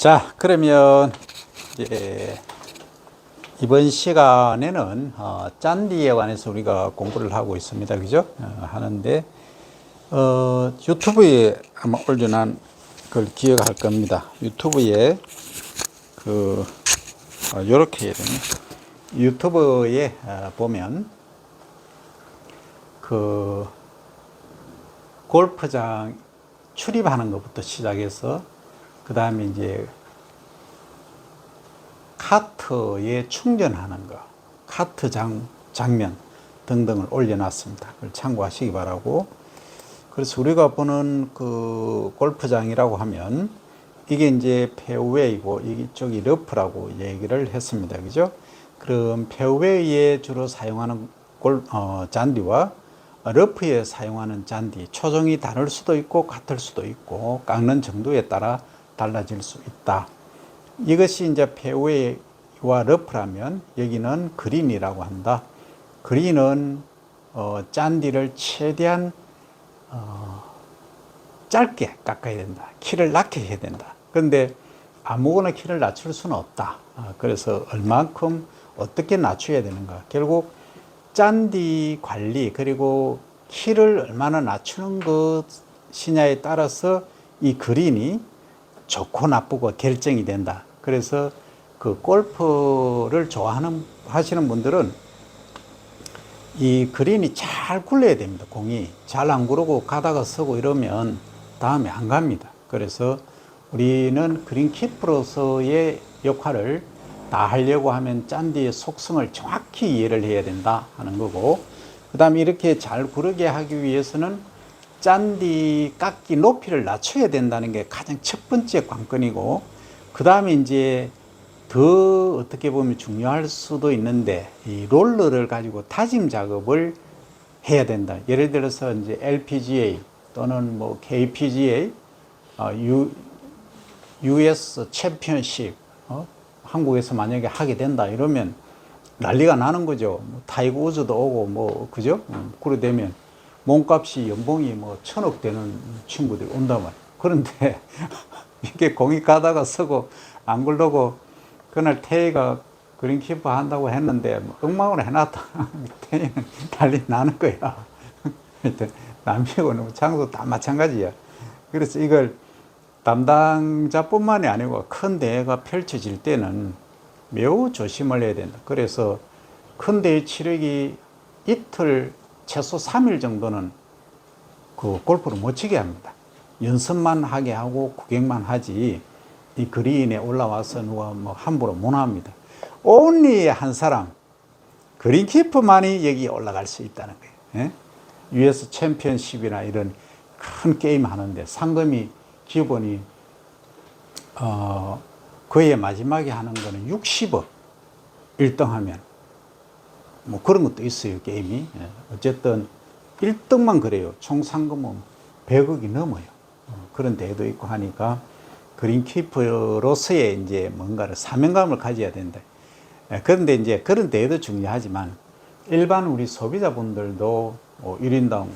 자, 그러면 이제 이번 시간에는 짠디에 관해서 우리가 공부를 하고 있습니다. 그죠? 하는데 유튜브에 아마 올려놓은 걸 기억할 겁니다. 유튜브에 요렇게 해야 되네. 유튜브에 보면 골프장 출입하는 것부터 시작해서 그 다음에 이제 카트에 충전하는 거, 카트 장면 등등을 올려놨습니다. 그걸 참고하시기 바라고. 그래서 우리가 보는 그 골프장이라고 하면 이게 이제 페어웨이고 이쪽이 러프라고 얘기를 했습니다. 그죠? 그럼 페어웨이에 주로 사용하는 잔디와 러프에 사용하는 잔디, 초종이 다를 수도 있고 같을 수도 있고 깎는 정도에 따라 달라질 수 있다. 이것이 이제 페어웨이와 러프라면 여기는 그린이라고 한다. 그린은 잔디를 최대한 짧게 깎아야 된다. 키를 낮게 해야 된다. 그런데 아무거나 키를 낮출 수는 없다. 그래서 얼만큼 어떻게 낮춰야 되는가. 결국 잔디 관리 그리고 키를 얼마나 낮추는 것이냐에 따라서 이 그린이 좋고 나쁘고 결정이 된다. 그래서 그 골프를 하시는 분들은 이 그린이 잘 굴러야 됩니다. 공이 잘 안 구르고 가다가 서고 이러면 다음에 안 갑니다. 그래서 우리는 그린키퍼로서의 역할을 다 하려고 하면 잔디의 속성을 정확히 이해를 해야 된다 하는 거고, 그 다음에 이렇게 잘 구르게 하기 위해서는 잔디 깎기 높이를 낮춰야 된다는 게 가장 첫 번째 관건이고, 그 다음에 이제 더 어떻게 보면 중요할 수도 있는데 이 롤러를 가지고 다짐 작업을 해야 된다. 예를 들어서 이제 LPGA 또는 뭐 KPGA, US 챔피언십, 한국에서 만약에 하게 된다 이러면 난리가 나는 거죠. 타이거 우즈도 오고 뭐 그죠? 그래 되면 몸값이 연봉이 뭐 1,000억 되는 친구들이 온단 말이에요. 그런데 이렇게 공이 가다가 서고 안 굴러고 그날 태희가 그린키퍼 한다고 했는데 뭐 엉망으로 해놨다. 태희는 난리 나는 거야. 남편하고 장도 다 마찬가지야. 그래서 이걸 담당자뿐만이 아니고 큰 대회가 펼쳐질 때는 매우 조심을 해야 된다. 그래서 큰 대회 치르기 이틀 최소 3일 정도는 그 골프를 못 치게 합니다. 연습만 하게 하고 구경만 하지 이 그린에 올라와서 누가 뭐 함부로 못 합니다. 온리 한 사람 그린키퍼만이 여기 올라갈 수 있다는 거예요. 예? US 챔피언십이나 이런 큰 게임 하는데 상금이 기본이 거의 마지막에 하는 거는 60억 1등 하면 뭐 그런 것도 있어요. 게임이. 어쨌든 1등만 그래요. 총 상금은 100억이 넘어요. 그런 데도 있고 하니까 그린키퍼로서의 이제 뭔가를 사명감을 가져야 된다. 그런데 이제 그런 데도 중요하지만 일반 우리 소비자분들도 1인당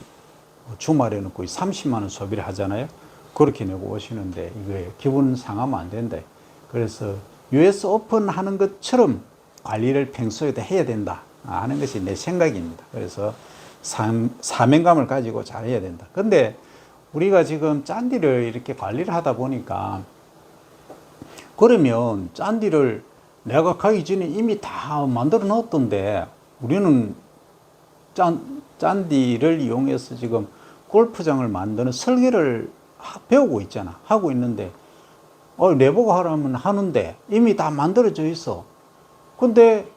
주말에는 거의 30만 원 소비를 하잖아요. 그렇게 내고 오시는데 이게 기분 상하면 안 된다. 그래서 US 오픈 하는 것처럼 관리를 평소에도 해야 된다 하는 것이 내 생각입니다. 그래서 사명감을 가지고 잘 해야 된다. 근데 우리가 지금 잔디를 이렇게 관리를 하다 보니까 그러면 잔디를 내가 가기 전에 이미 다 만들어 놨던데 우리는 잔디를 이용해서 지금 골프장을 만드는 설계를 배우고 있잖아. 하고 있는데 내보고 하라면 하는데 이미 다 만들어져 있어. 근데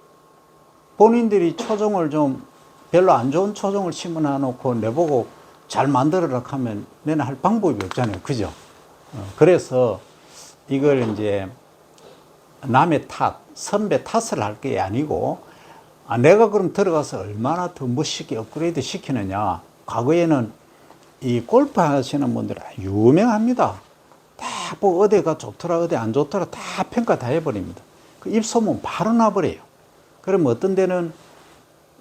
본인들이 초종을 좀 별로 안 좋은 초종을 심어 놓고 내보고 잘 만들어라 하면 내는 할 방법이 없잖아요. 그죠? 그래서 이걸 이제 남의 탓, 선배 탓을 할 게 아니고 내가 그럼 들어가서 얼마나 더 멋있게 업그레이드 시키느냐. 과거에는 이 골프 하시는 분들은 유명합니다. 다 뭐 어디가 좋더라 어디 안 좋더라 다 평가 다 해버립니다. 그 입소문 바로 나버려요. 그러면 어떤 데는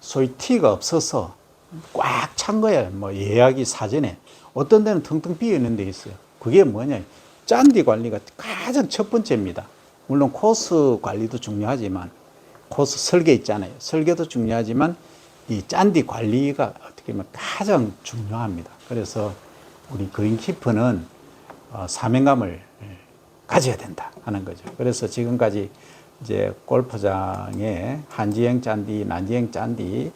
소위 티가 없어서 꽉 찬 거야. 뭐 예약이 사전에. 어떤 데는 텅텅 비어 있는 데 있어요. 그게 뭐냐. 짠디 관리가 가장 첫 번째입니다. 물론 코스 관리도 중요하지만 코스 설계 있잖아요. 설계도 중요하지만 이 짠디 관리가 어떻게 보면 가장 중요합니다. 그래서 우리 그린키퍼는 사명감을 가져야 된다 하는 거죠. 그래서 지금까지 이제 골프장에 한지형 짠디, 난지형 짠디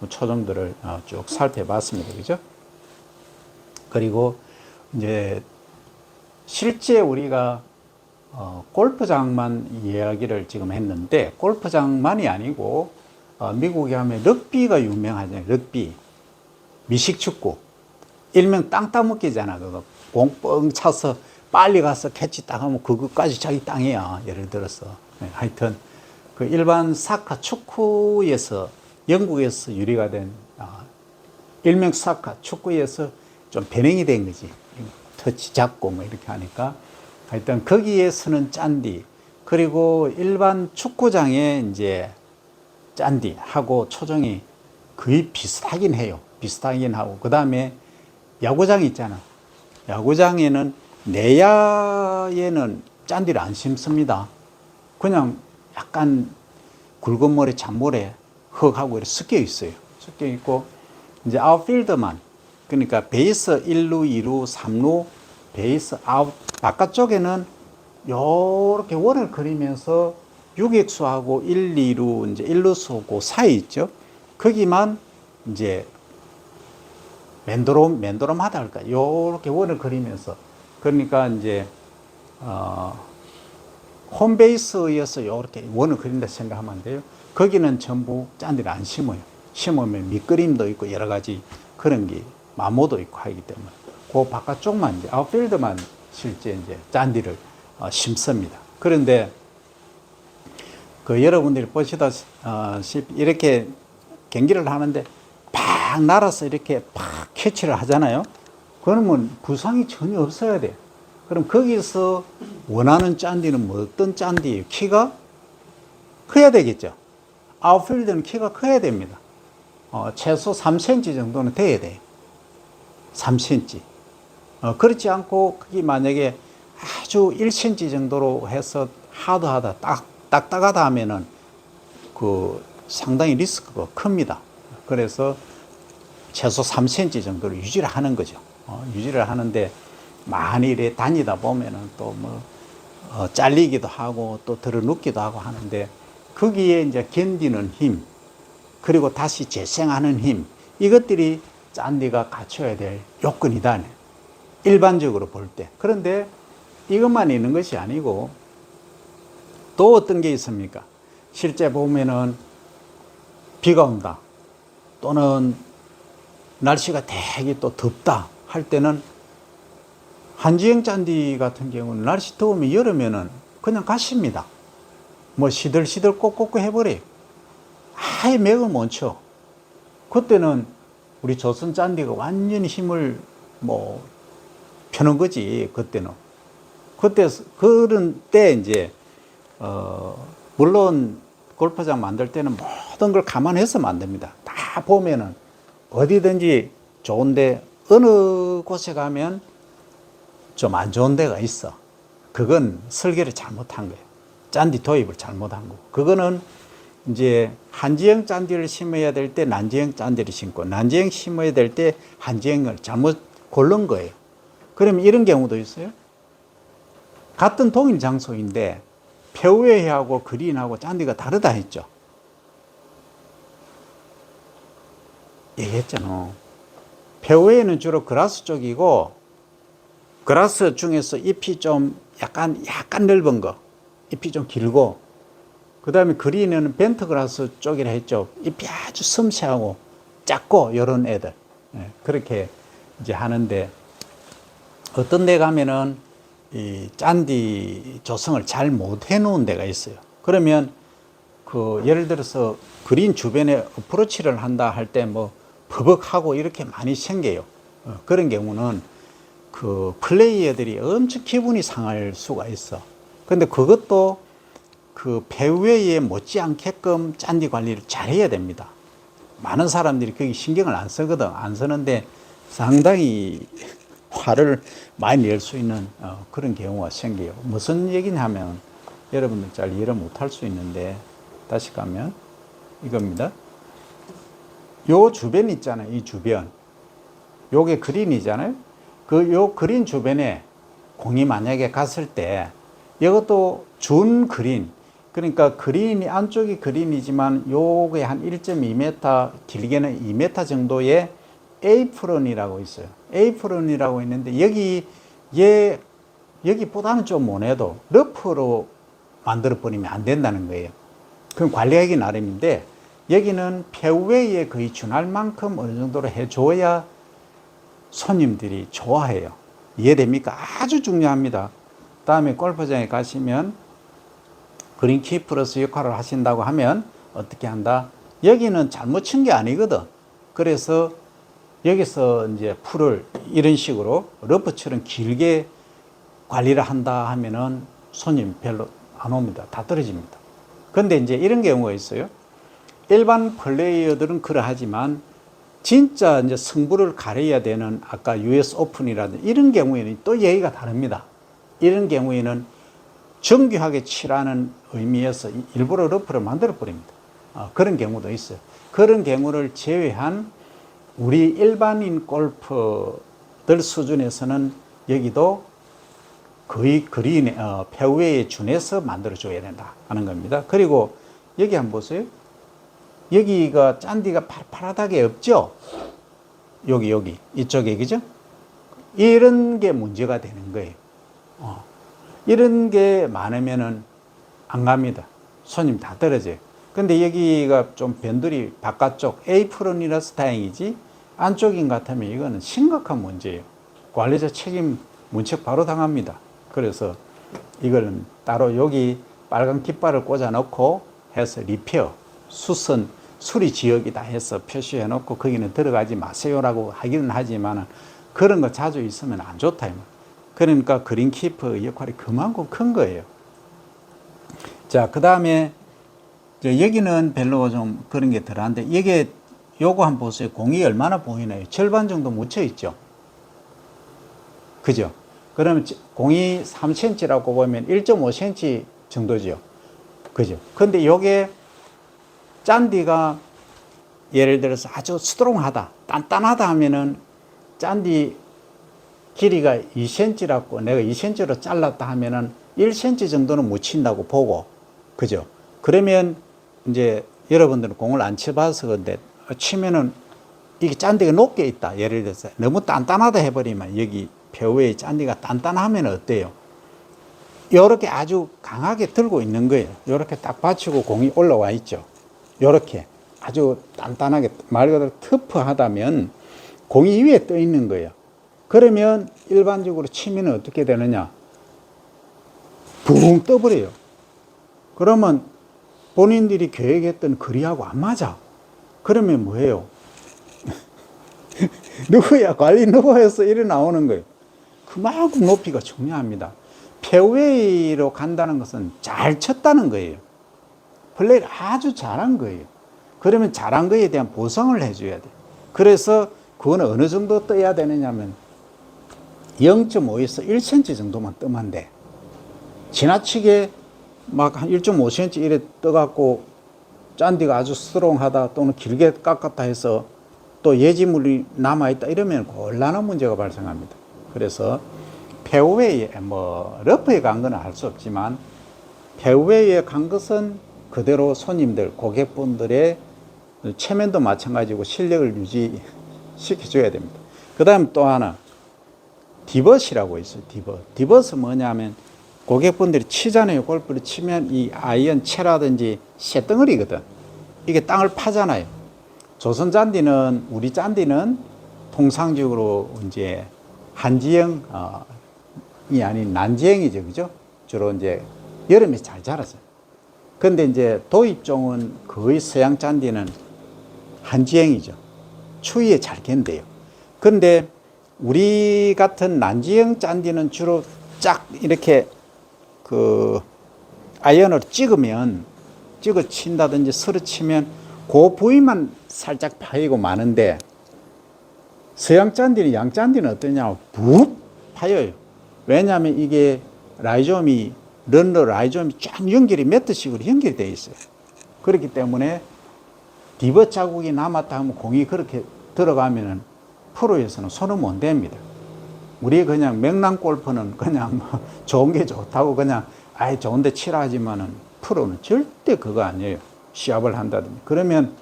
초정들을 쭉 살펴봤습니다. 그죠? 그리고 이제 실제 우리가 골프장만 이야기를 지금 했는데 골프장만이 아니고 미국에 하면 럭비가 유명하잖아요. 럭비, 미식축구, 일명 땅 따먹기잖아. 그거 공 뻥 차서 빨리 가서 캐치 딱 하면 그것까지 자기 땅이야. 예를 들어서. 네, 하여튼 그 일반 사카 축구에서 영국에서 유리가 된 일명 사카 축구에서 좀 변형이 된 거지. 터치 잡고 뭐 이렇게 하니까 하여튼 거기에서는 짠디, 그리고 일반 축구장에 이제 짠디하고 초정이 거의 비슷하긴 해요. 비슷하긴 하고 그 다음에 야구장 있잖아. 야구장에는 내야에는 짠디를 안 심습니다. 그냥 약간 굵은 모래, 잔모래, 흙하고 이렇게 섞여 있어요. 섞여 있고 이제 아웃필드만, 그러니까 베이스 1루, 2루, 3루, 베이스 아웃 바깥쪽에는 요렇게 원을 그리면서 유격수하고 1, 2루 이제 1루수고 사이 있죠. 거기만 이제 맨도롬하다 할까. 요렇게 원을 그리면서, 그러니까 이제 홈베이스에서 요렇게 원을 그린다 생각하면 안 돼요. 거기는 전부 짠디를 안 심어요. 심으면 밑그림도 있고 여러 가지 그런 게 마모도 있고 하기 때문에 그 바깥쪽만 이제 아웃필드만 실제 이제 짠디를 심습니다. 그런데 그 여러분들이 보시다시피 이렇게 경기를 하는데 팍 날아서 이렇게 팍 캐치를 하잖아요. 그러면 부상이 전혀 없어야 돼. 그럼 거기서 원하는 짠디는 뭐 어떤 짠디예요? 키가 커야 되겠죠. 아웃필드는 키가 커야 됩니다. 최소 3cm 정도는 돼야 돼요. 3cm. 그렇지 않고 그게 만약에 아주 1cm 정도로 해서 하드하다, 딱딱하다 하면은 그 상당히 리스크가 큽니다. 그래서 최소 3cm 정도로 유지를 하는 거죠. 유지를 하는데 많이 이래 다니다 보면은 또 뭐 잘리기도 하고 또 들어눕기도 하고 하는데 거기에 이제 견디는 힘, 그리고 다시 재생하는 힘, 이것들이 짠디가 갖춰야 될 요건이다. 일반적으로 볼 때. 그런데 이것만 있는 것이 아니고 또 어떤 게 있습니까? 실제 보면은 비가 온다, 또는 날씨가 되게 또 덥다 할 때는 한지형 짠디 같은 경우는 날씨 더우면 여름에는 그냥 가십니다. 뭐 시들시들 꽂꽂고 해버려요. 아예 맥을 못 쳐. 그때는 우리 조선 짠디가 완전히 힘을 뭐 펴는 거지. 그때는 그런 때 이제 물론 골프장 만들 때는 모든 걸 감안해서 만듭니다. 다 보면은 어디든지 좋은데 어느 곳에 가면 좀 안 좋은 데가 있어. 그건 설계를 잘못한 거예요. 짠디 도입을 잘못한 거. 그거는 이제 한지형 짠디를 심어야 될 때 난지형 짠디를 심고, 난지형 심어야 될 때 한지형을 잘못 고른 거예요. 그러면 이런 경우도 있어요. 같은 동일 장소인데 페어웨이하고 그린하고 짠디가 다르다 했죠. 얘기했잖아. 페어웨이는 주로 그라스 쪽이고, 그라스 중에서 잎이 좀 약간 넓은 거, 잎이 좀 길고, 그 다음에 그린은 벤트 그라스 쪽이라 했죠. 잎이 아주 섬세하고 작고, 요런 애들. 그렇게 이제 하는데, 어떤 데 가면은 이 짠디 조성을 잘 못 해놓은 데가 있어요. 그러면 그 예를 들어서 그린 주변에 어프로치를 한다 할 때 뭐 버벅하고 이렇게 많이 생겨요. 그런 경우는 그 플레이어들이 엄청 기분이 상할 수가 있어. 근데 그것도 그 페어웨이에 못지않게끔 짠디 관리를 잘 해야 됩니다. 많은 사람들이 거기 신경을 안 쓰거든. 안 쓰는데 상당히 화를 많이 낼 수 있는 그런 경우가 생겨요. 무슨 얘기냐면 여러분들 잘 이해를 못할 수 있는데 다시 가면 이겁니다. 요 주변 있잖아요. 이 주변. 요게 그린이잖아요. 요 그린 주변에 공이 만약에 갔을 때 이것도 준 그린, 그러니까 그린이 안쪽이 그린이지만 요게 한 1.2m, 길게는 2m 정도의 에이프런이라고 있어요. 에이프런이라고 있는데 여기보다는 좀 못해도 러프로 만들어 버리면 안 된다는 거예요. 그건 관리하기 나름인데 여기는 페어웨이에 거의 준할 만큼 어느 정도로 해줘야 손님들이 좋아해요. 이해됩니까? 아주 중요합니다. 다음에 골프장에 가시면 그린 키퍼로서 역할을 하신다고 하면 어떻게 한다? 여기는 잘못 친 게 아니거든. 그래서 여기서 이제 풀을 이런 식으로 러프처럼 길게 관리를 한다 하면은 손님 별로 안 옵니다. 다 떨어집니다. 근데 이제 이런 경우가 있어요. 일반 플레이어들은 그러하지만 진짜 이제 승부를 가려야 되는 아까 US 오픈이라든지 이런 경우에는 또 예의가 다릅니다. 이런 경우에는 정교하게 치라는 의미에서 일부러 러프를 만들어 버립니다. 그런 경우도 있어요. 그런 경우를 제외한 우리 일반인 골퍼들 수준에서는 여기도 거의 그린 페어웨이에 준해서 만들어 줘야 된다 하는 겁니다. 그리고 여기 한번 보세요. 여기가 잔디가 파릇파릇하게 없죠? 여기 이쪽에, 그죠? 이런 게 문제가 되는 거예요. 이런 게 많으면은 안 갑니다. 손님 다 떨어져요. 근데 여기가 좀 변들이 바깥쪽 에이프런이라서 다행이지 안쪽인 것 같으면 이거는 심각한 문제예요. 관리자 책임 문책 바로 당합니다. 그래서 이거는 따로 여기 빨간 깃발을 꽂아 놓고 해서 리페어, 수선, 수리 지역이다 해서 표시해 놓고 거기는 들어가지 마세요라고 하기는 하지만 그런 거 자주 있으면 안 좋다. 그러니까 그린키퍼 역할이 그만큼 큰 거예요. 자, 그 다음에 여기는 별로 좀 그런 게 덜한데 이게 요거 한번 보세요. 공이 얼마나 보이나요? 절반 정도 묻혀 있죠. 그죠? 그러면 공이 3cm라고 보면 1.5cm 정도죠. 그죠? 근데 요게 잔디가 예를 들어서 아주 스트롱하다, 단단하다 하면은 잔디 길이가 2cm라고 내가 2cm로 잘랐다 하면은 1cm 정도는 묻힌다고 보고, 그죠? 그러면 이제 여러분들은 공을 안 쳐봐서 근데 치면은 이게 잔디가 높게 있다. 예를 들어서 너무 단단하다 해버리면 여기 페어웨이 잔디가 단단하면 어때요? 요렇게 아주 강하게 들고 있는 거예요. 요렇게 딱 받치고 공이 올라와 있죠. 요렇게 아주 단단하게 말 그대로 터프하다면 공이 위에 떠 있는 거예요. 그러면 일반적으로 치면 어떻게 되느냐? 붕 떠버려요. 그러면 본인들이 계획했던 거리하고 안 맞아. 그러면 뭐예요? 누구야? 관리 누구에서 이래 나오는 거예요. 그만큼 높이가 중요합니다. 페어웨이로 간다는 것은 잘 쳤다는 거예요. 플레이를 아주 잘한 거예요. 그러면 잘한 거에 대한 보상을 해줘야 돼. 그래서 그거는 어느 정도 떠야 되느냐면 0.5에서 1cm 정도만 뜨면 돼. 지나치게 막 한 1.5cm 이래 떠갖고 잔디가 아주 스트롱하다 또는 길게 깎았다 해서 또 예지물이 남아있다 이러면 곤란한 문제가 발생합니다. 그래서 페어웨이에 러프에 간 건 알 수 없지만 페어웨이에 간 것은 그대로 손님들, 고객분들의 체면도 마찬가지고 실력을 유지시켜줘야 됩니다. 그 다음 또 하나 디벗이라고 있어요. 디벗은 뭐냐면 고객분들이 치잖아요. 골프를 치면 이 아이언 채라든지 쇳덩어리거든. 이게 땅을 파잖아요. 조선 잔디는 우리 잔디는 통상적으로 이제 한지형이 아닌 난지형이죠, 그죠? 주로 이제 여름에 잘 자랐어요. 근데 이제 도입종은 거의 서양 잔디는 한지형이죠. 추위에 잘 견뎌요. 근데 우리 같은 난지형 잔디는 주로 쫙 이렇게 아이언으로 찍어 친다든지 서로 치면 그 부위만 살짝 파이고 마는데 서양 짠디는 양짠디는 어떠냐? 푹 파여요. 왜냐하면 이게 라이좀이 런너 라이좀이 쫙 연결이 매트식으로 연결이 되어 있어요. 그렇기 때문에 디버 자국이 남았다 하면 공이 그렇게 들어가면은 프로에서는 손을 못 댑니다. 우리 그냥 명랑 골프는 그냥 뭐 좋은 게 좋다고 그냥 아예 좋은데 치라 하지만은 프로는 절대 그거 아니에요. 시합을 한다든지. 그러면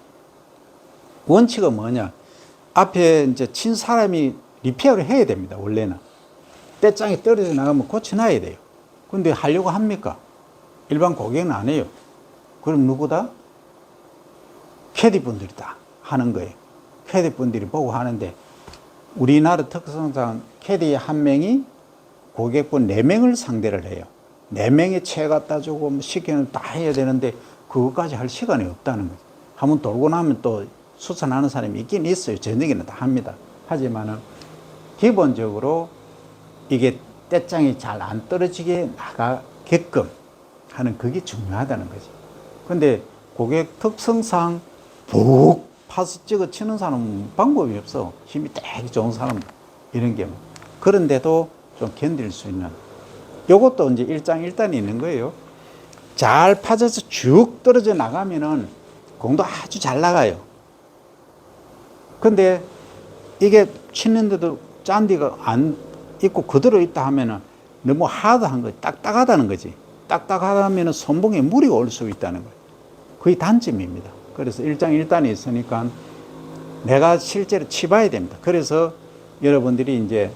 원칙은 뭐냐? 앞에 이제 친 사람이 리페어를 해야 됩니다. 원래는. 때짱이 떨어져 나가면 고쳐놔야 돼요. 근데 하려고 합니까? 일반 고객은 안 해요. 그럼 누구다? 캐디분들이 다 하는 거예요. 캐디분들이 보고 하는데 우리나라 특성상 캐디 한 명이 고객분 4명을 상대를 해요. 4명의 채 갖다 주고 뭐 시키는 다 해야 되는데 그것까지 할 시간이 없다는 거죠. 한번 돌고 나면 또 수선하는 사람이 있긴 있어요. 저녁에는 다 합니다. 하지만은 기본적으로 이게 떼짱이 잘 안 떨어지게 나가게끔 하는 그게 중요하다는 거죠. 근데 고객 특성상 푹 파서 찍어 치는 사람은 방법이 없어. 힘이 되게 좋은 사람 이런 게. 그런데도 좀 견딜 수 있는. 요것도 이제 일장일단이 있는 거예요. 잘 파져서 쭉 떨어져 나가면은 공도 아주 잘 나가요. 근데 이게 치는데도 짠디가 안 있고 그대로 있다 하면은 너무 하드한 거지. 딱딱하다는 거지. 딱딱하다면은 손봉에 무리가 올 수 있다는 거예요. 그게 단점입니다. 그래서 일장일단이 있으니까 내가 실제로 치봐야 됩니다. 그래서 여러분들이 이제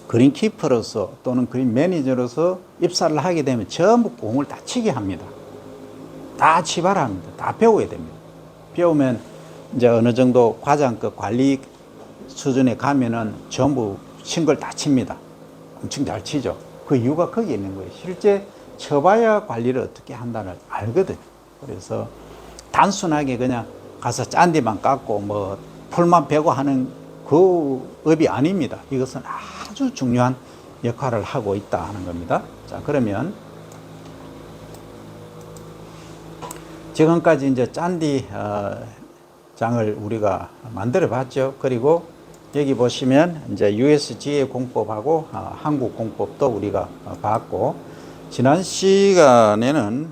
그린 키퍼로서 또는 그린 매니저로서 입사를 하게 되면 전부 공을 다 치게 합니다. 다 치봐라 합니다. 다 배워야 됩니다. 배우면 이제 어느 정도 과장급 관리 수준에 가면은 전부 친 걸 다 칩니다. 엄청 잘 치죠. 그 이유가 거기에 있는 거예요. 실제 쳐봐야 관리를 어떻게 한다는 걸 알거든. 그래서 단순하게 그냥 가서 짠디만 깎고 뭐 풀만 베고 하는 그 업이 아닙니다. 이것은 아주 중요한 역할을 하고 있다 하는 겁니다. 자, 그러면 지금까지 이제 짠디 장을 우리가 만들어 봤죠. 그리고 여기 보시면 이제 USGA 공법하고 한국 공법도 우리가 봤고, 지난 시간에는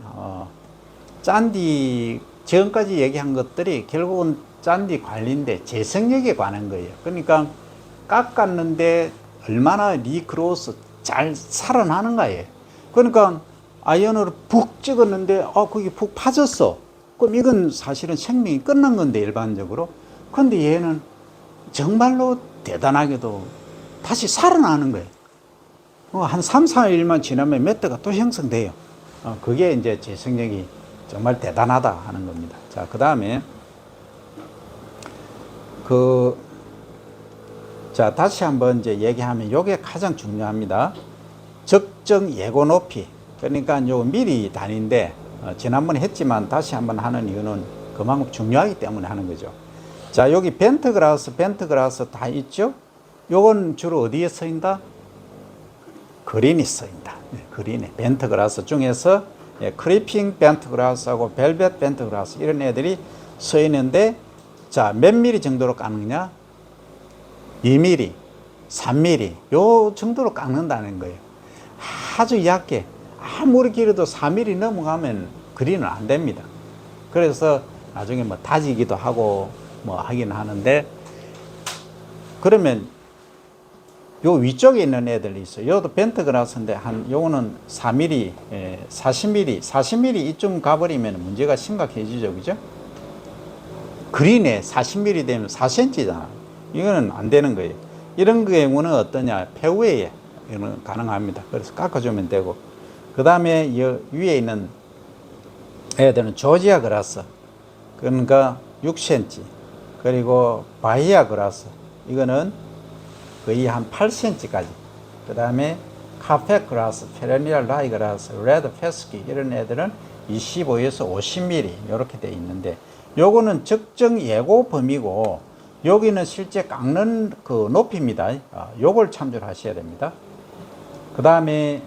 짠디 지금까지 얘기한 것들이 결국은 짠디 관리인데 재생력에 관한 거예요. 그러니까 깎았는데 얼마나 리크로스 잘 살아나는가예요. 그러니까 아이언으로 푹 찍었는데 거기 푹 파졌어. 그럼 이건 사실은 생명이 끝난 건데 일반적으로. 근데 얘는 정말로 대단하게도 다시 살아나는 거예요. 한 3, 4일만 지나면 몇 대가 또 형성돼요. 그게 이제 재생력이 정말 대단하다 하는 겁니다. 자, 그 다음에 자, 다시 한번 이제 얘기하면 요게 가장 중요합니다. 적정 예고 높이. 그러니까 요 미리 단위인데 지난번에 했지만 다시 한번 하는 이유는 그만큼 중요하기 때문에 하는 거죠. 자, 여기 벤트그라스 다 있죠? 요건 주로 어디에 쓰인다? 그린이 쓰인다. 그린에. 벤트그라스 중에서 크리핑 벤트그라스하고 벨벳 벤트그라스 이런 애들이 쓰이는데, 자, 몇 미리 정도로 깎느냐? 2mm, 3mm 요 정도로 깎는다는 거예요. 아주 얇게. 아무리 길어도 4mm 넘어가면 그린은 안 됩니다. 그래서 나중에 뭐 다지기도 하고 뭐 하긴 하는데, 그러면 요 위쪽에 있는 애들이 있어요. 요도 벤트그라스인데 요거는 4mm, 40mm 이쯤 가버리면 문제가 심각해지죠. 그죠? 그린에 40mm 되면 4cm잖아. 이거는 안 되는 거예요. 이런 경우는 어떠냐? 폐우에 이거는 가능합니다. 그래서 깎아주면 되고, 그 다음에 위에 있는 애들은 조지아 그라스, 그러니까 6cm, 그리고 바이아 그라스, 이거는 거의 한 8cm까지. 그 다음에 카페 그라스, 페레니얼 라이 그라스, 레드 페스키 이런 애들은 25에서 50mm 이렇게 돼 있는데, 요거는 적정 예고 범위고 여기는 실제 깎는 그 높이입니다. 요걸 참조를 하셔야 됩니다. 그 다음에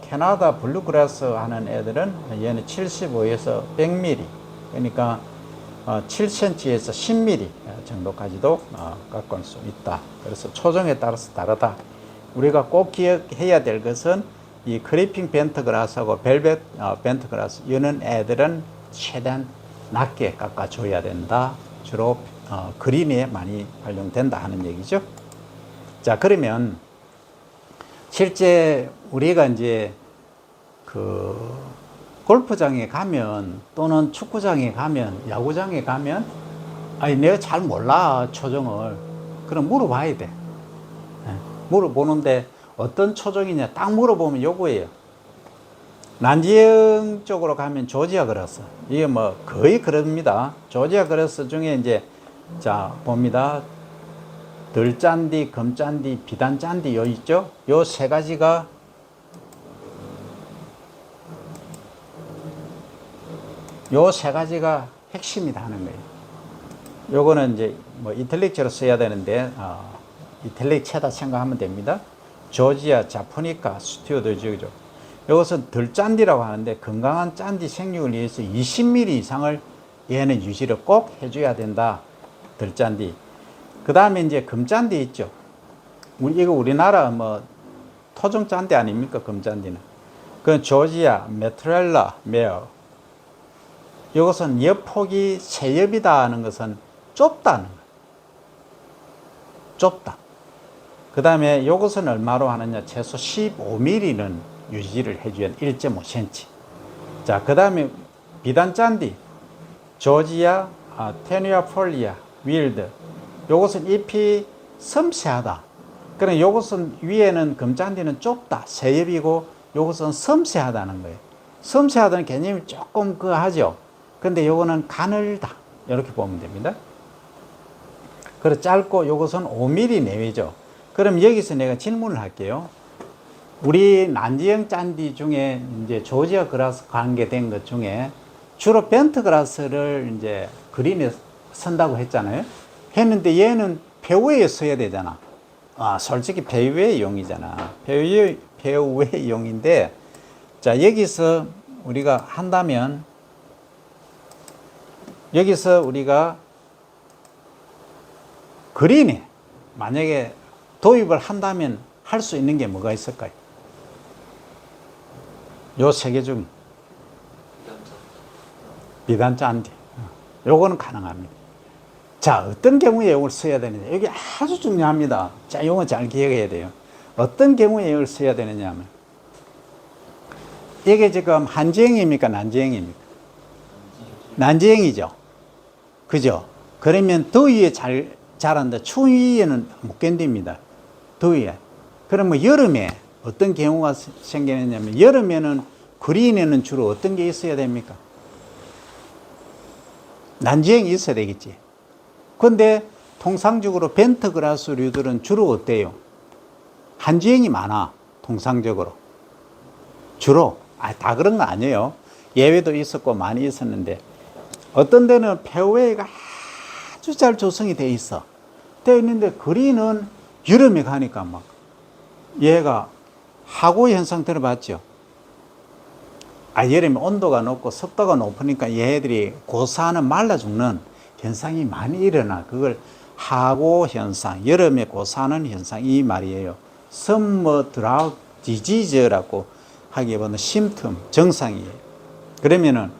캐나다 블루그라스 하는 애들은 얘는 75에서 100mm, 그러니까 7cm에서 10mm 정도까지도 깎을 수 있다. 그래서 초정에 따라서 다르다. 우리가 꼭 기억해야 될 것은 이 크리핑 벤트그라스하고 벨벳 벤트그라스 이런 애들은 최대한 낮게 깎아줘야 된다. 주로 그린에 많이 활용된다 하는 얘기죠. 자, 그러면 실제 우리가 이제 그 골프장에 가면 또는 축구장에 가면 야구장에 가면 아니 내가 잘 몰라 초정을 그럼 물어봐야 돼. 물어보는데 어떤 초정이냐 딱 물어보면 요거예요. 난지형 쪽으로 가면 조지아 그라스 이게 뭐 거의 그럽니다. 조지아 그라스 중에 이제 자 봅니다. 덜짠디, 검짠디, 비단짠디 요 있죠? 요 세 가지가 핵심이다 하는 거예요. 요거는 이제 뭐 이탈릭체로 써야 되는데 이탈릭체다 생각하면 됩니다. 조지아, 자포니카, 스튜어드죠. 이것은 덜 짠디라고 하는데 건강한 짠디 생육을 위해서 20mm 이상을 얘는 유지를 꼭 해줘야 된다. 덜 짠디. 그 다음에 이제 금짠디 있죠. 이거 우리나라 뭐 토종 짠디 아닙니까? 금짠디는. 그 조지아, 메트렐라, 메어. 이것은 옆폭이 세엽이다 하는 것은 좁다는 거예요. 좁다. 그 다음에 이것은 얼마로 하느냐? 최소 15mm는 유지를 해줘야 1.5cm. 자, 그 다음에 비단 짠디, 조지아, 테누아 폴리아, 윌드. 이것은 잎이 섬세하다. 그러나 이것은 위에는 금짠디는 좁다, 세엽이고 이것은 섬세하다는 거예요. 섬세하다는 개념이 조금 하죠. 근데 요거는 가늘다. 이렇게 보면 됩니다. 그리고 짧고 요것은 5mm 내외죠. 그럼 여기서 내가 질문을 할게요. 우리 난지형 짠디 중에 이제 조지아 그라스 관계된 것 중에 주로 벤트 그라스를 이제 그린에 선다고 했잖아요. 했는데 얘는 페어웨이에 써야 되잖아. 솔직히 페어웨이 용이잖아. 페어웨이 용인데 자, 여기서 우리가 한다면 여기서 우리가 그린에 만약에 도입을 한다면 할 수 있는 게 뭐가 있을까요? 요 세 개 중 비단 짠디 요거는 가능합니다. 자, 어떤 경우에 이걸 써야 되느냐 여기 아주 중요합니다. 자, 요거 잘 기억해야 돼요. 어떤 경우에 이걸 써야 되느냐 하면 이게 지금 한지형입니까? 난지형입니까? 난지형이죠. 그죠? 그러면 더위에 잘 자란다. 추위에는 못 견딥니다. 더위에. 그러면 여름에 어떤 경우가 생기느냐면 여름에는 그린에는 주로 어떤 게 있어야 됩니까? 난지형이 있어야 되겠지. 근데 통상적으로 벤트그라스류들은 주로 어때요? 한지형이 많아. 통상적으로. 주로. 다 그런 거 아니에요. 예외도 있었고 많이 있었는데 어떤 데는 페어웨이가 아주 잘 조성이 돼 있어. 되어 있는데 그린은 여름에 가니까 막 얘가 하고 현상 들어봤죠? 여름에 온도가 높고 습도가 높으니까 얘들이 고사는 말라 죽는 현상이 많이 일어나. 그걸 하고 현상, 여름에 고사하는 현상 이 말이에요. Summer Drought Disease라고 하기보다는 심틈, 증상이에요. 그러면은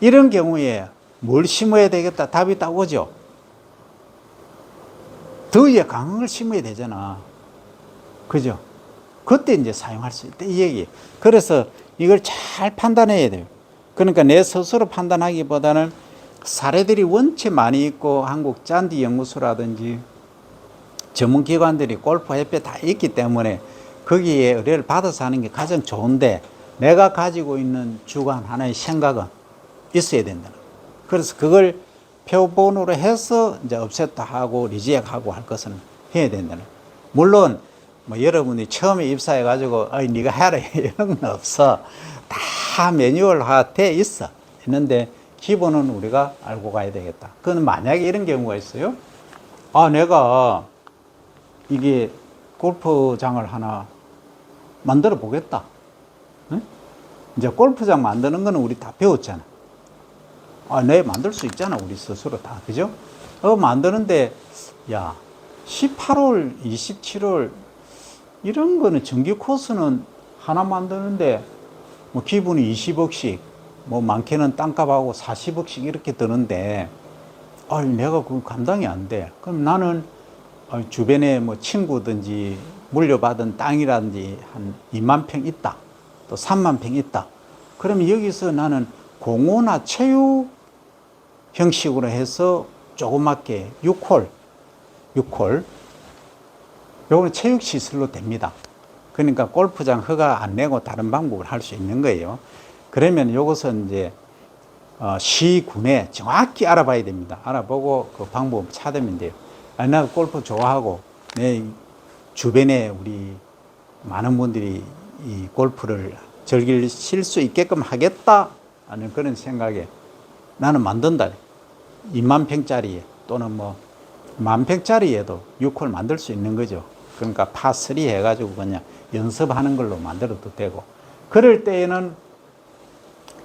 이런 경우에 뭘 심어야 되겠다? 답이 딱 오죠. 더위에 강한 걸 심어야 되잖아. 그죠? 그때 이제 사용할 수 있다. 이 얘기. 그래서 이걸 잘 판단해야 돼요. 그러니까 내 스스로 판단하기보다는 사례들이 원체 많이 있고 한국 짠디 연구소라든지 전문기관들이 골프협회 다 있기 때문에 거기에 의뢰를 받아서 하는 게 가장 좋은데 내가 가지고 있는 주관 하나의 생각은 있어야 된다는 거예요. 그래서 그걸 표본으로 해서 이제 업셋도 하고 리젝하고 할 것은 해야 된다는 거예요. 물론 뭐 여러분이 처음에 입사해 가지고 네가 해라 이런 건 없어. 다 매뉴얼화 돼 있어. 있는데 기본은 우리가 알고 가야 되겠다. 그건 만약에 이런 경우가 있어요. 내가 이게 골프장을 하나 만들어 보겠다. 응? 이제 골프장 만드는 거는 우리 다 배웠잖아. 내 만들 수 있잖아, 우리 스스로 다. 그죠? 만드는데, 야, 18홀, 27홀, 이런 거는 정규 코스는 하나 만드는데, 뭐 기본이 20억씩, 뭐 많게는 땅값하고 40억씩 이렇게 드는데, 내가 그 감당이 안 돼. 그럼 나는 주변에 뭐 친구든지 물려받은 땅이라든지 한 2만 평 있다. 또 3만 평 있다. 그러면 여기서 나는 공호나 체육 형식으로 해서 조그맣게 6홀. 요거는 체육시설로 됩니다. 그러니까 골프장 허가 안 내고 다른 방법을 할 수 있는 거예요. 그러면 요것은 이제 시군에 정확히 알아봐야 됩니다. 알아보고 그 방법 찾으면 돼요. 나 골프 좋아하고 내 주변에 우리 많은 분들이 이 골프를 즐기실 수 있게끔 하겠다 하는 그런 생각에 나는 만든다. 2만 평짜리에 또는 뭐 1만 평짜리에도 6홀 만들 수 있는 거죠. 그러니까 파3 해가지고 그냥 연습하는 걸로 만들어도 되고, 그럴 때에는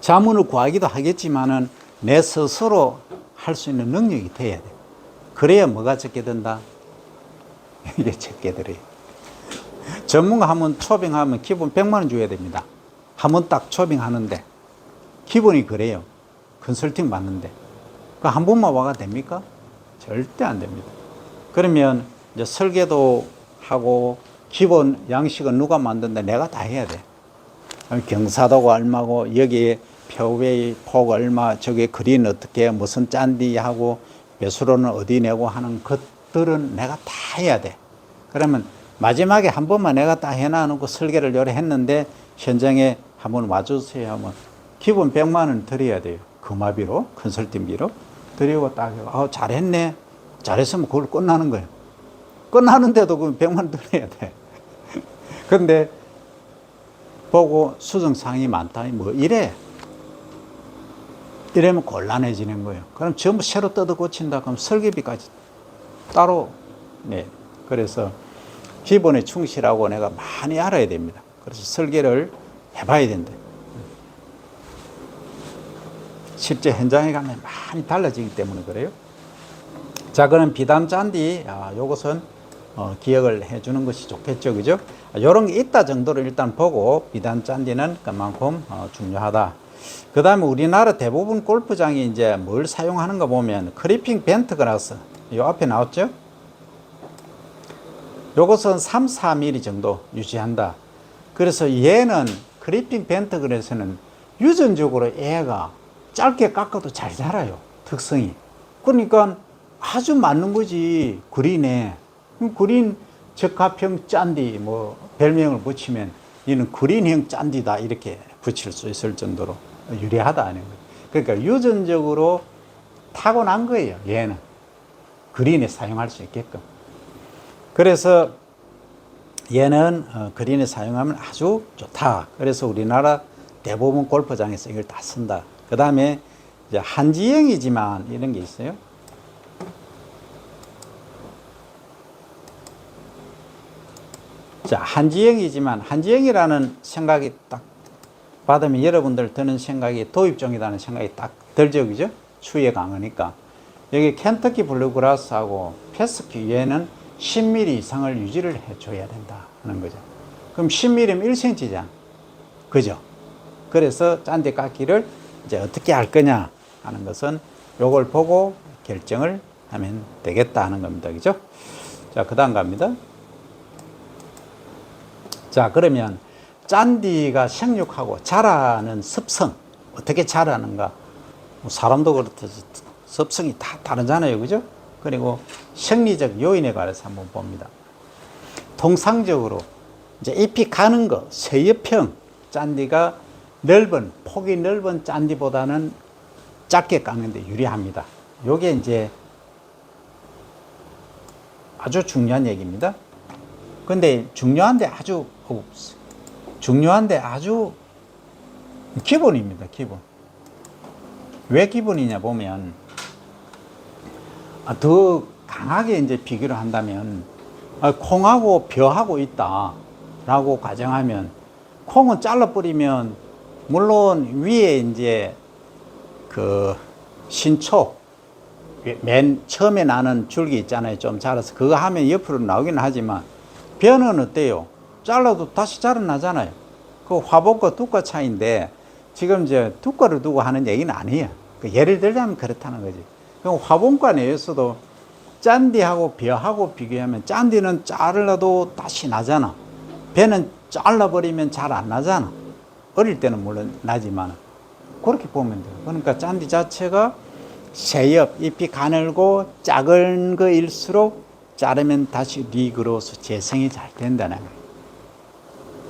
자문을 구하기도 하겠지만은 내 스스로 할 수 있는 능력이 돼야 돼. 그래야 뭐가 적게 된다? 이게 적게 들어요. 전문가 하면 초빙하면 기본 100만 원 줘야 됩니다. 한번 딱 초빙하는데 기본이 그래요. 컨설팅 받는데 그 한 번만 와가 됩니까? 절대 안 됩니다. 그러면 이제 설계도 하고 기본 양식은 누가 만든다? 내가 다 해야 돼. 경사도가 얼마고 여기에 표웨이 폭 얼마, 저게 그린 어떻게 무슨 짠디 하고 배수로는 어디 내고 하는 것들은 내가 다 해야 돼. 그러면 마지막에 한 번만 내가 다 해놔놓고 설계를 요래 했는데 현장에 한번 와주세요 하면 기본 100만 원 드려야 돼요. 금화비로, 컨설팅비로 드리고 딱 잘했네. 잘했으면 그걸 끝나는 거예요. 끝나는데도 그 100만 원 드려야 돼. 근데 보고 수정사항이 많다. 뭐 이러면 곤란해지는 거예요. 그럼 전부 새로 뜯어 고친다. 그럼 설계비까지 따로. 네. 그래서 기본에 충실하고 내가 많이 알아야 됩니다. 그래서 설계를 해봐야 된다. 실제 현장에 가면 많이 달라지기 때문에 그래요. 자, 그럼 비단 잔디, 요것은 기억을 해주는 것이 좋겠죠, 그죠? 요런 게 있다 정도를 일단 보고 비단 잔디는 그만큼 중요하다. 그 다음에 우리나라 대부분 골프장이 이제 뭘 사용하는가 보면 크리핑 벤트 그라스, 요 앞에 나왔죠? 요것은 3, 4mm 정도 유지한다. 그래서 얘는 크리핑 벤트 그라스는 유전적으로 애가 짧게 깎아도 잘 자라요. 특성이. 그러니까 아주 맞는 거지. 그린에. 그린 적합형 짠디 뭐 별명을 붙이면 이는 그린형 짠디다 이렇게 붙일 수 있을 정도로 유리하다 하는 거예요. 그러니까 유전적으로 타고난 거예요. 얘는 그린에 사용할 수 있게끔. 그래서 얘는 그린에 사용하면 아주 좋다. 그래서 우리나라 대부분 골프장에서 이걸 다 쓴다. 그 다음에 이제 한지형이지만 이런 게 있어요. 자, 한지형이지만 한지형이라는 생각이 딱 받으면 여러분들 드는 생각이 도입종이라는 생각이 딱 들죠, 그죠? 추위에 강하니까. 여기 켄터키 블루그라스하고 페스큐 얘는 10mm 이상을 유지를 해줘야 된다 하는 거죠. 그럼 10mm면 1cm잖아. 그죠? 그래서 짠디 깎기를 이제 어떻게 할 거냐 하는 것은 요걸 보고 결정을 하면 되겠다 하는 겁니다. 그죠? 자, 그 다음 갑니다. 자, 그러면 짠디가 생육하고 자라는 습성, 어떻게 자라는가? 뭐 사람도 그렇듯이 습성이 다 다르잖아요. 그죠? 그리고 생리적 요인에 관해서 한번 봅니다. 통상적으로 이제 잎이 가는 거, 세엽형 짠디가 폭이 넓은 짠디보다는 작게 깎는데 유리합니다. 요게 이제 아주 중요한 얘기입니다. 근데 중요한데 아주 기본입니다. 기본. 왜 기본이냐 보면 더 강하게 이제 비교를 한다면 콩하고 벼하고 있다라고 가정하면 콩은 잘라버리면 물론 위에 이제 그 신초, 맨 처음에 나는 줄기 있잖아요. 좀 자라서 그거 하면 옆으로 나오긴 하지만 벼는 어때요? 잘라도 다시 자라나잖아요. 그 화분과 두과 차이인데 지금 이제 두과를 두고 하는 얘기는 아니에요. 예를 들자면 그렇다는 거지. 그럼 화분과 내에서도 짠디하고 벼하고 비교하면 짠디는 잘라도 다시 나잖아. 벼는 잘라버리면 잘 안 나잖아. 어릴 때는 물론 나지만 그렇게 보면 돼요. 그러니까 짠디 자체가 새엽, 잎이 가늘고 작은 거일수록 자르면 다시 리그로서 재생이 잘 된다는 거예요.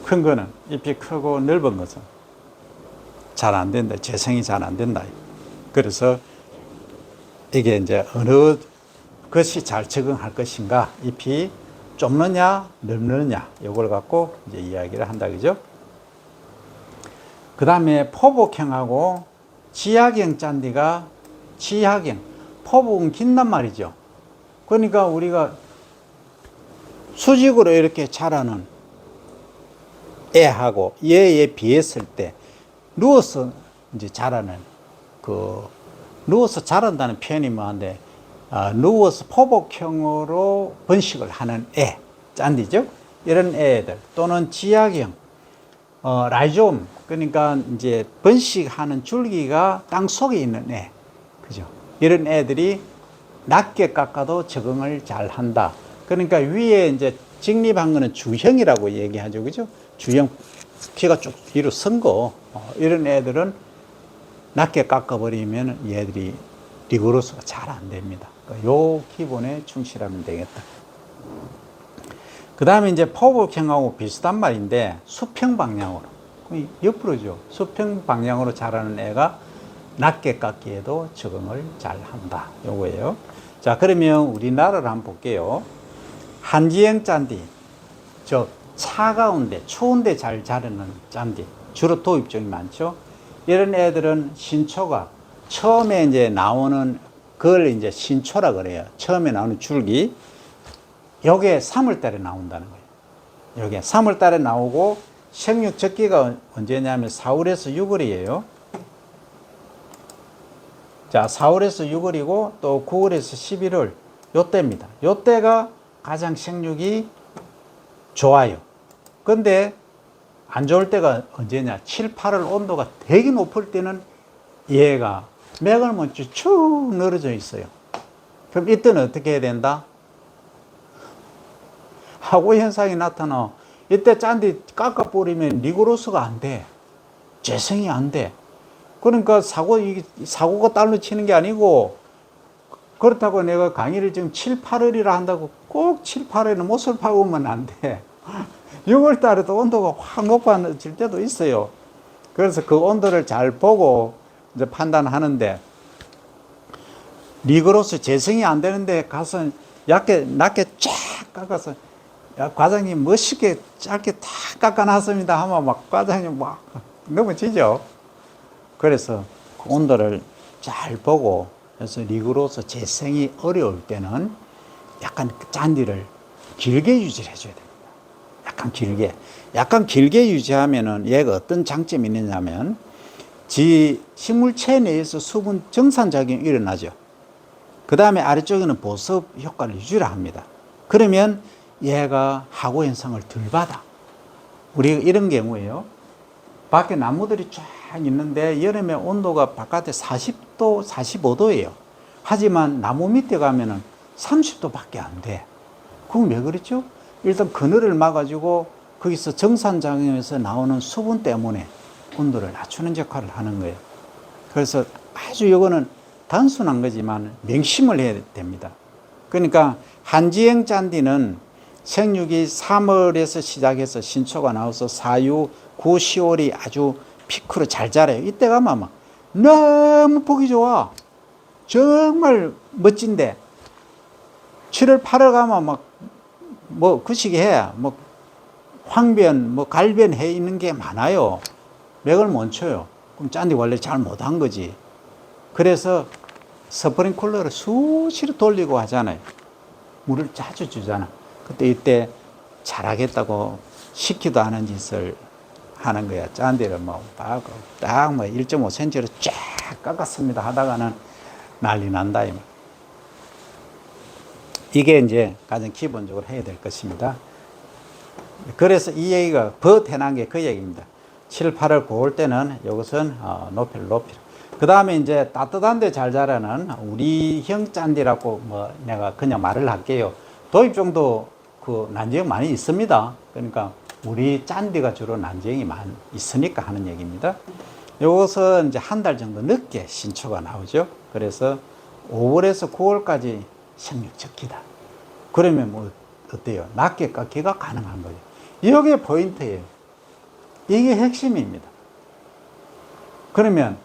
큰 거는 잎이 크고 넓은 것은 잘 안 된다. 재생이 잘 안 된다. 그래서 이게 이제 어느 것이 잘 적응할 것인가, 잎이 좁느냐, 넓느냐, 이걸 갖고 이제 이야기를 한다, 그죠? 그 다음에 포복형하고 지약형 짠디가 지약형, 포복은 긴단 말이죠. 그러니까 우리가 수직으로 이렇게 자라는 애하고 얘에 비했을 때 누워서 이제 자라는 누워서 자란다는 표현이 뭐한데 누워서 포복형으로 번식을 하는 애, 짠디죠. 이런 애들 또는 지약형, 라이좀, 그러니까 이제 번식하는 줄기가 땅 속에 있는 애, 그죠? 이런 애들이 낮게 깎아도 적응을 잘 한다. 그러니까 위에 이제 직립한 거는 주형이라고 얘기하죠, 그죠? 주형, 키가 쭉 뒤로 선 거, 이런 애들은 낮게 깎아버리면 얘들이 리그로스가 잘 안 됩니다. 요 기본에 충실하면 되겠다. 그 다음에 이제 포복형하고 비슷한 말인데 수평 방향으로, 옆으로죠. 수평 방향으로 자라는 애가 낮게 깎기에도 적응을 잘 한다. 요거예요. 자, 그러면 우리나라를 한번 볼게요. 한지형 짠디, 차가운데, 추운데 잘 자라는 짠디, 주로 도입종이 많죠. 이런 애들은 신초가 처음에 이제 나오는 그걸 이제 신초라 그래요. 처음에 나오는 줄기. 요게 3월달에 나온다는 거예요. 요게 3월달에 나오고 생육 적기가 언제냐면 4월에서 6월이에요. 자, 4월에서 6월이고 또 9월에서 11월 요때입니다. 요때가 가장 생육이 좋아요. 근데 안 좋을 때가 언제냐? 7, 8월 온도가 되게 높을 때는 얘가 맥을 먼저 쭉 늘어져 있어요. 그럼 이때는 어떻게 해야 된다? 하고 현상이 나타나. 이때 짠디 깎아버리면 리그로스가 안 돼. 재생이 안 돼. 그러니까 사고가 딸로 치는 게 아니고, 그렇다고 내가 강의를 지금 7, 8월이라 한다고 꼭 7, 8월에는 못을 파고면 안 돼. 6월 달에도 온도가 확 높아질 때도 있어요. 그래서 그 온도를 잘 보고 이제 판단하는데, 리그로스 재생이 안 되는데 가서 낮게 쫙 깎아서, 야, 과장님 멋있게 짧게 다 깎아놨습니다 하면 막 과장님 막 넘어지죠. 그래서 그 온도를 잘 보고, 그래서 리그로스 재생이 어려울 때는 약간 짠디를 길게 유지를 해줘야 됩니다. 약간 길게 유지하면은 얘가 어떤 장점이 있느냐면, 식물체 내에서 수분 정산작용이 일어나죠. 그 다음에 아래쪽에는 보습 효과를 유지를 합니다. 그러면 얘가 하고 현상을 덜 받아. 우리가 이런 경우에요. 밖에 나무들이 쫙 있는데 여름에 온도가 바깥에 40도, 45도예요. 하지만 나무 밑에 가면은 30도밖에 안 돼. 그럼 왜 그렇죠? 일단 그늘을 막아주고 거기서 정산작용에서 나오는 수분 때문에 온도를 낮추는 역할을 하는 거예요. 그래서 아주 이거는 단순한 거지만 명심을 해야 됩니다. 그러니까 한지형 짠디는 생육이 3월에서 시작해서 신초가 나와서 4, 6, 9, 10월이 아주 피크로 잘 자라요. 이때 가면 막 너무 보기 좋아. 정말 멋진데 7월, 8월 가면 막 그 시기에 황변, 갈변 해 있는 게 많아요. 맥을 못 쳐요. 그럼 짠디 원래 잘 못한 거지. 그래서 스프링클러를 수시로 돌리고 하잖아요. 물을 자주 주잖아. 그때 이때 잘하겠다고 시키도 않은 짓을 하는 거야. 짠디를 딱 1.5cm로 쫙 깎았습니다 하다가는 난리 난다. 이게 이제 가장 기본적으로 해야 될 것입니다. 그래서 이 얘기가 버텨난 게 그 얘기입니다. 7, 8월 9월 때는 이것은 높이를. 그 다음에 이제 따뜻한 데 잘 자라는 우리형 짠디라고 뭐 내가 그냥 말을 할게요. 도입종도 그 난지형 많이 있습니다. 그러니까 우리 짠디가 주로 난지형이 많이 있으니까 하는 얘기입니다. 이것은 이제 한 달 정도 늦게 신초가 나오죠. 그래서 5월에서 9월까지 생육 적기다. 그러면 뭐 어때요? 낮게 깎기가 가능한 거죠. 이게 포인트예요. 이게 핵심입니다. 그러면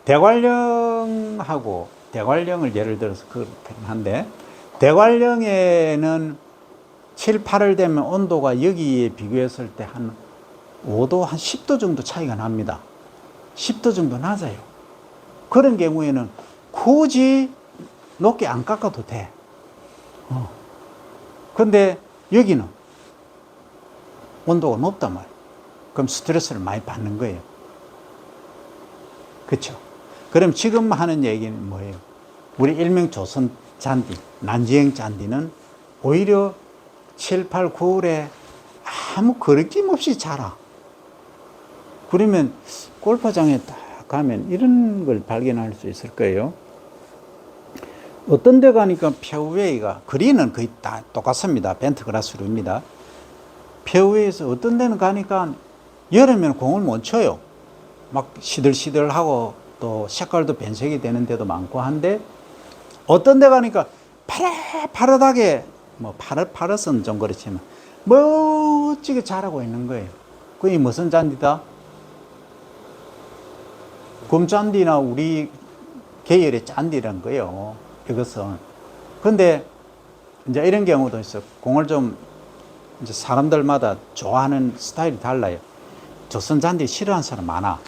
대관령하고 대관령을 예를 들어서 그렇긴 한데 대관령에는 7, 8월 되면 온도가 여기에 비교했을 때 한 5도, 한 10도 정도 차이가 납니다. 10도 정도 낮아요. 그런 경우에는 굳이 높게 안 깎아도 돼. 근데 여기는 온도가 높단 말이에요. 그럼 스트레스를 많이 받는 거예요. 그렇죠? 그럼 지금 하는 얘기는 뭐예요? 우리 일명 조선 잔디, 난지형 잔디는 오히려 7, 8, 9월에 아무 거리낌 없이 자라. 그러면 골프장에 딱 가면 이런 걸 발견할 수 있을 거예요. 어떤 데 가니까 페어웨이가, 그린은 거의 다 똑같습니다. 벤트그라스루입니다. 페어웨이에서 어떤 데는 가니까 여름에는 공을 못 쳐요. 막 시들시들하고 또 색깔도 변색이 되는 데도 많고 한데 어떤 데 가니까 파릇파릇하게 뭐 파릇은 좀 그렇지만 멋지게 자라고 있는 거예요. 그게 무슨 잔디다? 금잔디나 우리 계열의 잔디란 거예요. 이것은. 근데 이제 이런 경우도 있어. 공을 좀 이제 사람들마다 좋아하는 스타일이 달라요. 조선 잔디 싫어하는 사람 많아.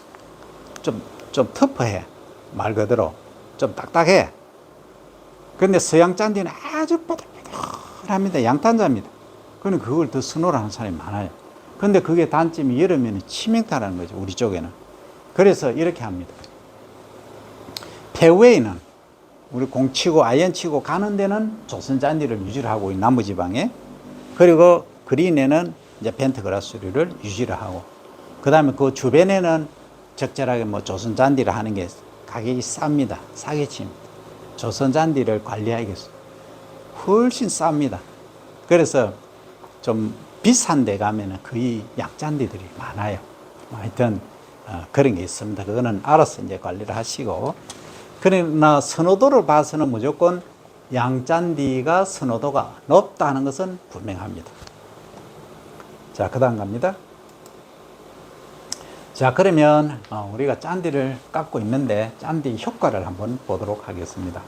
좀 터프해. 말 그대로. 좀 딱딱해. 근데 서양 잔디는 아주 바들바들합니다. 양탄자입니다. 그러니까 그걸 더 선호를 하는 사람이 많아요. 근데 그게 단점이 여름에는 치명타라는 거죠. 우리 쪽에는. 그래서 이렇게 합니다. 페어웨이는 우리 공 치고 아이언 치고 가는 데는 조선 잔디를 유지를 하고 남부지방에, 그리고 그린에는 이제 벤트그라스류를 유지를 하고, 그 다음에 그 주변에는 적절하게 뭐 조선 잔디를 하는 게 가격이 쌉니다. 싸게 칩니다. 조선 잔디를 관리하겠어요. 훨씬 쌉니다. 그래서 좀 비싼 데 가면은 거의 약잔디들이 많아요. 하여튼 그런 게 있습니다. 그거는 알아서 이제 관리를 하시고. 그러나 선호도를 봐서는 무조건 양잔디가 선호도가 높다는 것은 분명합니다. 자, 그 다음 갑니다. 자, 그러면 우리가 짠디를 깎고 있는데 짠디 효과를 한번 보도록 하겠습니다.